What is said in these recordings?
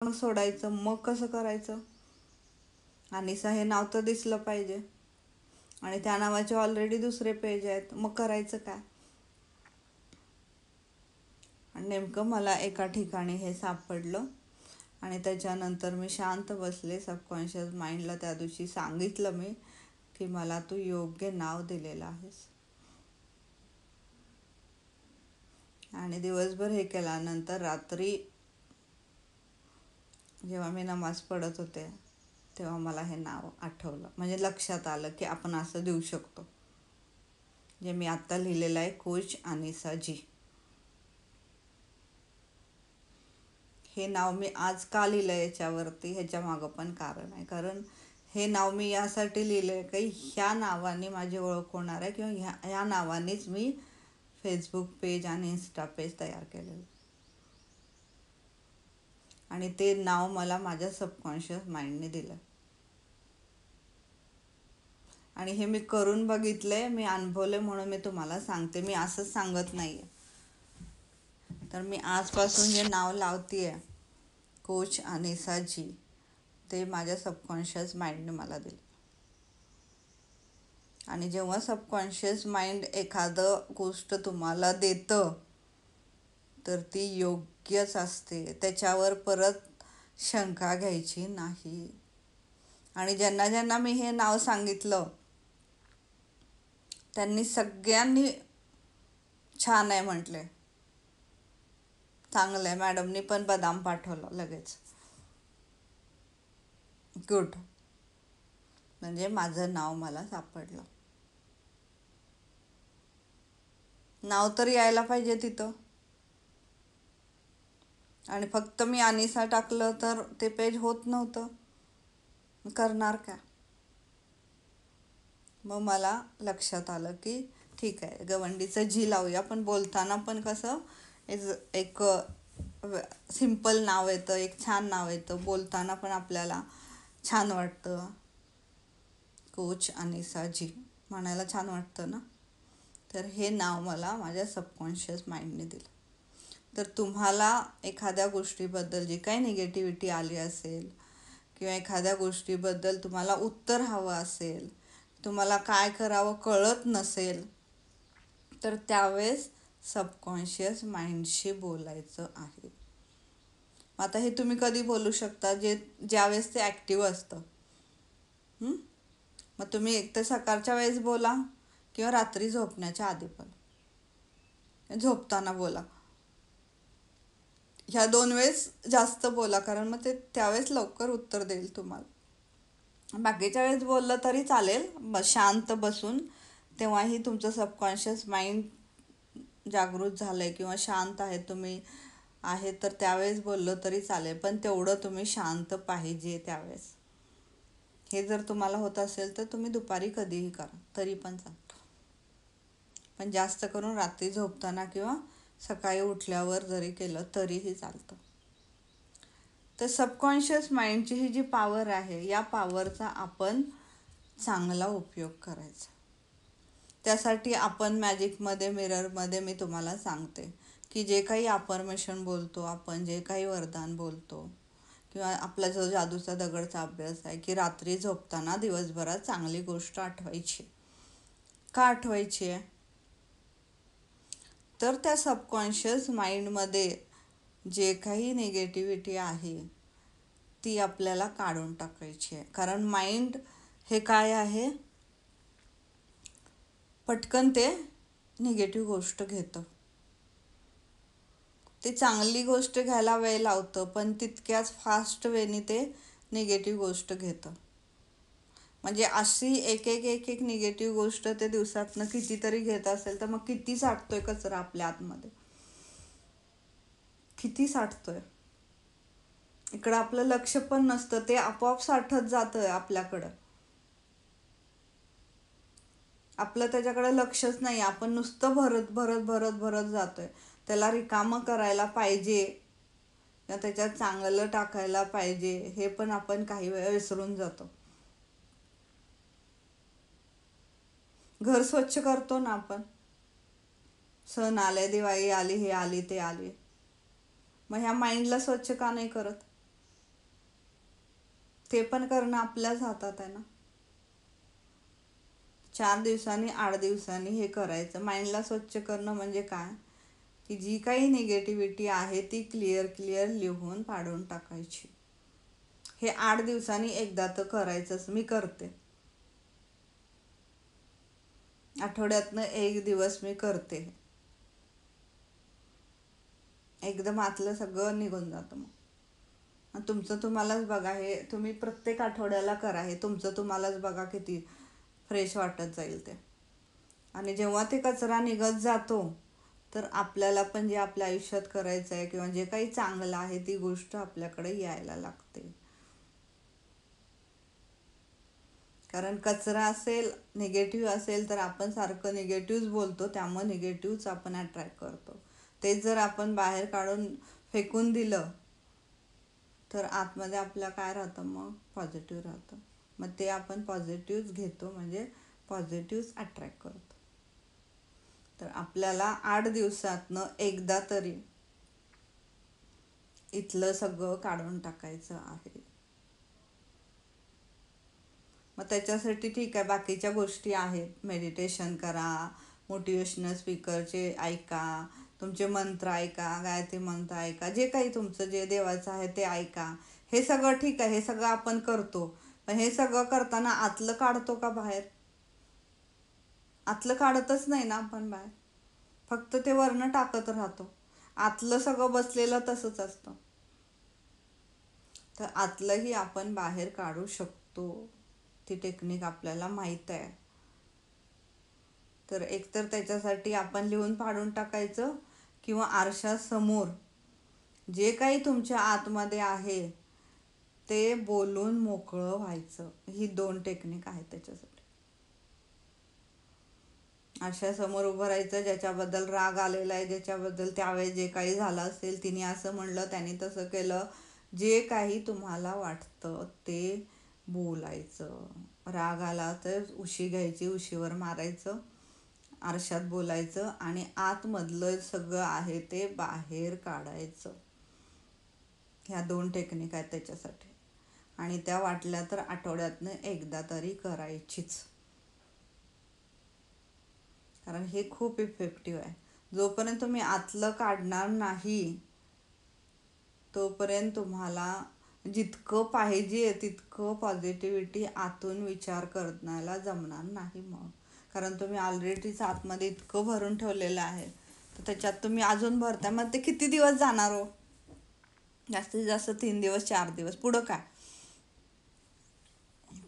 सोडायचं मग कसं करायचं? अनिसा हे नाव तर दिसलं पाहिजे आणि त्या नावाचे ऑलरेडी दुसरे पेज आहेत, मग करायचं काय? आणि नेमकं मला एका ठिकाणी हे सापडलं आणि त्याच्यानंतर मी शांत बसले. सबकॉन्शियस माइंडला त्या दिवशी सांगितलं मी की मला तू योग्य नाव दिलेलं आहेस. आणि दिवसभर हे केल्यानंतर रात्री जेव्हा मी नमाज पढत होते तेव्हा मला हे नाव आठवलं, म्हणजे लक्षात आलं की आपण असं देऊ शकतो. जे मी आत्ता लिहिलेलं आहे, कोच अनिसा जी. हे नाव मी आज का लिहिलं याच्यावरती, ह्याच्या मागं पण कारण आहे. कारण हे नाव मी यासाठी लिहिलं आहे की ह्या नावाने माझी ओळख होणार आहे, किंवा ह्या नावानेच मी फेसबुक पेज आणि इन्स्टा पेज तयार केलेलं. आणि ते नाव मला माझ्या सबकॉन्शियस माइंडने दिलं. आणि हे मी करून बघितलंय, मी अनुभवले, म्हणून मी तुम्हाला सांगते. मी असंच सांगत नाही आहे. तर मी आजपासून जे नाव लावते आहे कोच अनिसा जी, ते माझ्या सबकॉन्शियस माइंडने मला दिलं. आणि जेव्हा सबकॉन्शियस माइंड एखादं गोष्ट तुम्हाला देतं तर ती योग्यच असते, त्याच्यावर परत शंका घ्यायची नाही. आणि ज्यांना ज्यांना मी हे नाव सांगितलं त्यांनी सगळ्यांनी छान आहे म्हटले, चांगलं आहे. मॅडमनी पण बदाम पाठवलं लगेच. गुड. म्हणजे माझं नाव मला सापडलं. नाव तर यायला पाहिजे तिथं. आणि फक्त मी अनिसा टाकलं तर ते पेज होत नव्हतं, करणार का? मग मला लक्षात आलं की ठीक आहे, गवंडीचं जी लावूया, पण बोलताना पण कसं एक सिम्पल नाव येतं, एक छान नाव येतं, बोलताना पण आपल्याला छान वाटतं. कोच अनिसा जी म्हणायला छान वाटतं ना. तर हे नाव मला माझ्या सबकॉन्शियस माइंडने दिलं. तर तुम्हाला एखाद्या गोष्टीबद्दल जी काही निगेटिव्हिटी आली असेल, किंवा एखाद्या गोष्टीबद्दल तुम्हाला उत्तर हवं असेल, तुम्हाला काय करावं कळत नसेल, तर त्यावेळेस सबकॉन्शियस माइंडशी बोलायचं आहे. आता हे तुम्ही कधी बोलू शकता? ज्यावेळेस ते ॲक्टिव्ह असतं. मग तुम्ही एक तर सकाळच्या वेळेस बोला किंवा रात्री झोपण्याच्या आधी पण, झोपताना बोला. ह्या 2 वेळेस जास्त बोला, कारण मग ते त्यावेळेस लवकर उत्तर देईल तुम्हाला. बाकीच्या वेळेस बोललं तरी चालेल, शांत बसून. तेव्हाही तुमचं सबकॉन्शियस माइंड जागृत झालं आहे किंवा शांत आहे तुम्ही आहे, तर त्यावेळेस बोललं तरी चालेल, पण तेवढं तुम्ही शांत पाहिजे त्यावेळेस. हे जर तुम्हाला होत असेल तर तुम्ही दुपारी कधीही करा तरी पण चालतं, पण जास्त करून रात्री झोपताना किंवा सकाळी उठल्यावर जरी केलं तरीही चालतं. तर सबकॉन्शियस माइंडची ही जी पॉवर आहे, या पॉवरचा आपण चांगला उपयोग करायचा. त्यासाठी आपण मॅजिकमध्ये, मिररमध्ये मी तुम्हाला सांगते की जे काही अफर्मेशन बोलतो आपण, जे काही वरदान बोलतो, किंवा आपला जो जादूचा दगडचा अभ्यास आहे की रात्री झोपताना दिवसभरात चांगली गोष्ट आठवायची. का आठवायची आहे? तर त्या सबकॉन्शियस माइंडमध्ये जे काही निगेटिव्हिटी आहे ती आपल्याला काढून टाकायची आहे. कारण माइंड हे काय आहे, पटकन ते निगेटिव्ह गोष्ट घेतं. ते चांगली गोष्ट घ्यायला वेळ लावतं, पण तितक्याच फास्ट वेने ते निगेटिव्ह गोष्ट घेतं. म्हणजे अशी एक एक एक एक निगेटिव्ह गोष्ट ते दिवसातनं कितीतरी घेत असेल, तर मग किती साठतोय कचरा आपल्या आतमध्ये, किती साठतोय. इकडं आपलं लक्ष पण नसतं, ते आपोआप साठत जातं आपल्याकडं. आपलं त्याच्याकडे लक्षच नाही, आपण नुसतं भरत भरत भरत भरत जातोय. त्याला रिकामं करायला पाहिजे किंवा त्याच्यात चांगलं टाकायला पाहिजे, हे पण आपण काही वेळा विसरून जातो. घर स्वच्छ करतो ना आपण, सण आले, दिवाळी आली, हे आली ते आली, मग ह्या माइंडला स्वच्छ का नाही करत? ते पण करणं आपल्याच हातात आहे ना. 4 दिवसांनी 8 दिवसांनी हे करायचं. माइंडला स्वच्छ करणं म्हणजे काय, की जी काही निगेटिव्हिटी आहे ती क्लिअर क्लिअर लिहून पाडून टाकायची. हे 8 दिवसांनी एकदा तर करायचंच. मी करते. आठवड्यातनं 1 दिवस मी करते. एकदम आतलं सगळं निघून जातं मग. आणि तुमचं तुम्हालाच बघा, हे तुम्ही प्रत्येक आठवड्याला करा. हे तुमचं तुम्हालाच बघा किती फ्रेश वाटत जाईल ते. आणि जेव्हा ते कचरा निघत जातो, तर आपल्याला पण जे आपल्या आयुष्यात करायचं आहे किंवा जे काही चांगलं आहे ती गोष्ट आपल्याकडे यायला लागते. कारण कचरा असेल, निगेटिव्ह असेल, तर आपण सारखं निगेटिव्हच बोलतो, त्यामुळे निगेटिव्हच आपण अट्रॅक्ट करतो. तेच जर आपण बाहेर काढून फेकून दिलं, तर आतमध्ये आपलं काय राहतं, मग पॉझिटिव्ह राहतं. मग ते आपण पॉझिटिव्हच घेतो, म्हणजे पॉझिटिव्हच अट्रॅक्ट करतो. तर आपल्याला 8 दिवसातनं एकदा तरी इथलं सगळं काढून टाकायचं आहे. मग त्याच्यासाठी ठीक आहे, बाकीच्या गोष्टी आहेत. मेडिटेशन करा, मोटिवेशनल स्पीकरचे ऐका, तुमचे मंत्र ऐका, गायत्री मंत्र ऐका, जे काही तुमचं जे देवाचं आहे ते ऐका. हे सगळं ठीक आहे, हे सगळं आपण करतो. पण हे सगळं करताना आतलं काढतो का बाहेर? आतलं काढतच नाही ना आपण बाहेर. फक्त ते वरनं टाकत राहतो. आतलं सगळं बसलेलं तसंच असतं. तर आतलंही आपण बाहेर काढू शकतो. ती टेक्निक आपल्याला माहीत आहे. तर एकतर त्याच्यासाठी आपण लिहून पाडून टाकायचं, किंवा आरशासमोर जे काही तुमच्या आतमध्ये आहे ते बोलून मोकळं व्हायचं. ही 2 टेक्निक आहेत त्याच्यासाठी. आरशासमोर उभं राहायचं, ज्याच्याबद्दल राग आलेला आहे, ज्याच्याबद्दल त्यावेळेस जे काही झालं असेल, तिने असं म्हणलं, त्याने तसं केलं, जे काही तुम्हाला वाटतं ते बोलायचं. राग आला तर उशी घ्यायची, उशीवर मारायचं, आरशात बोलायचं आणि आतमधलं सगळं आहे ते बाहेर काढायचं. ह्या 2 टेक्निक आहेत त्याच्यासाठी. आणि त्या वाटल्या तर आठवड्यातनं एकदा तरी करायचीच. कारण हे खूप इफेक्टिव्ह आहे. जोपर्यंत तुम्ही आतलं काढणार नाही, तोपर्यंत तुम्हाला जितकं पाहिजे तितकं पॉझिटिव्हिटी आतून विचार करण्याला जमणार नाही. मग कारण तुम्ही ऑलरेडीच आतमध्ये इतकं भरून ठेवलेलं आहे, तर त्याच्यात तुम्ही अजून भरता. मग ते किती दिवस जाणार हो? जास्तीत जास्त 3 दिवस 4 दिवस. पुढं काय?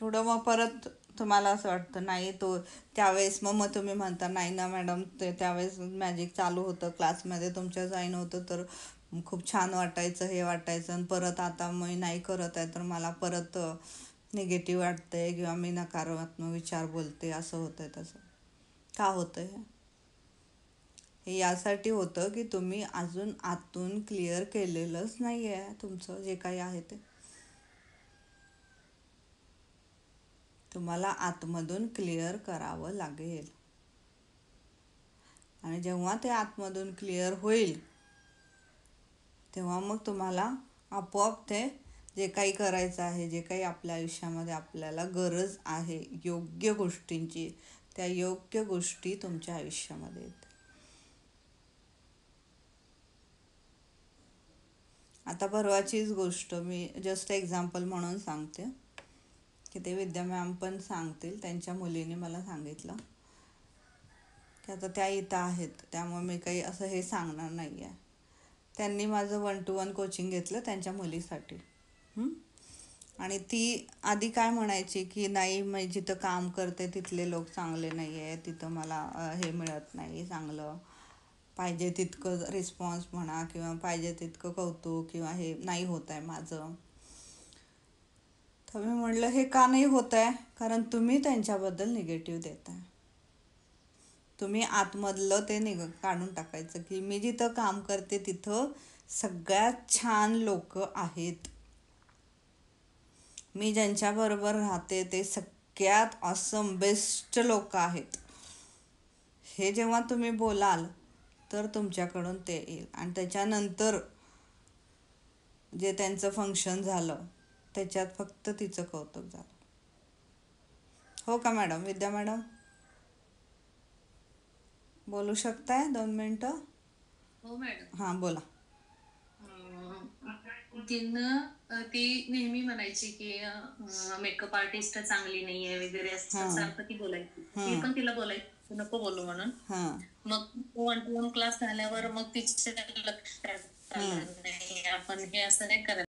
पुढं मग परत तुम्हाला असं वाटतं नाही, तो त्यावेळेस मग तुम्ही म्हणता नाही ना मॅडम, ते त्यावेळेस मॅजिक चालू होतं, क्लासमध्ये तुमच्या जॉईन होतं तर खूप छान वाटायचं, हे वाटायचं, आणि परत आता मी नाही करत आहे तर मला परत निगेटिव्ह वाटतंय किंवा मी नकारात्मक विचार बोलते, असं होतंय. तसं का होतं? हे यासाठी होतं की तुम्ही अजून आतून क्लिअर केलेलंच नाही आहे तुमचं जे काही आहे ते. तुम्हाला आतमधून क्लिअर करावं लागेल. आणि जेव्हा ते आतमधून क्लिअर होईल, तेव्हा मग तुम्हाला आपोआप ते जे काही करायचं आहे, जे काही आपल्या आयुष्यामध्ये आपल्याला गरज आहे योग्य गोष्टींची, त्या योग्य गोष्टी तुमच्या आयुष्यामध्ये येतात. आता परवाचीच गोष्ट मी जस्ट एक्झाम्पल म्हणून सांगते, की ते विद्या मॅम पण सांगतील. त्यांच्या मुलीने मला सांगितलं की आता त्या इथं आहेत, त्यामुळे मी काही असं हे सांगणार नाही आहे. त्यांनी माझं 1-to-1 कोचिंग घेतलं त्यांच्या मुलीसाठी. आणि ती आधी काय म्हणायची की नाही, मी जिथं काम करते तिथले लोक चांगले नाही आहे, तिथं मला हे मिळत नाही चांगलं, पाहिजे तितकं रिस्पॉन्स म्हणा किंवा पाहिजे तितकं कौतुक किंवा हे नाही होत आहे माझं. तर मी म्हटलं हे का नाही होत आहे? कारण तुम्ही त्यांच्याबद्दल निगेटिव्ह देताय. तुम्ही आतमधलं ते काढून टाकायचं की मी जिथं काम करते तिथं सगळ्यात छान लोक आहेत, मी ज्यांच्याबरोबर राहते ते सगळ्यात ऑसम बेस्ट लोक आहेत. हे जेव्हा तुम्ही बोलाल तर तुमच्याकडून ते येईल. आणि त्याच्यानंतर जे त्यांचं फंक्शन झालं त्याच्यात फक्त तिचं कौतुक झालं. हो का मॅडम? विद्या मॅडम बोलू शकताय 2 मिनटं? हो मॅडम. हां बोला. ती नेहमी म्हणायची की मेकअप आर्टिस्ट चांगली नाहीये वगैरे, असं हां सारखं ती बोलायची. मी हां पण तिला बोलायची तू नको बोलू म्हणून. हां मग 1-to-1 क्लास झाल्यावर मग तिच्या लक्षात हां आलं, नाही आपण हे असं नाही करायला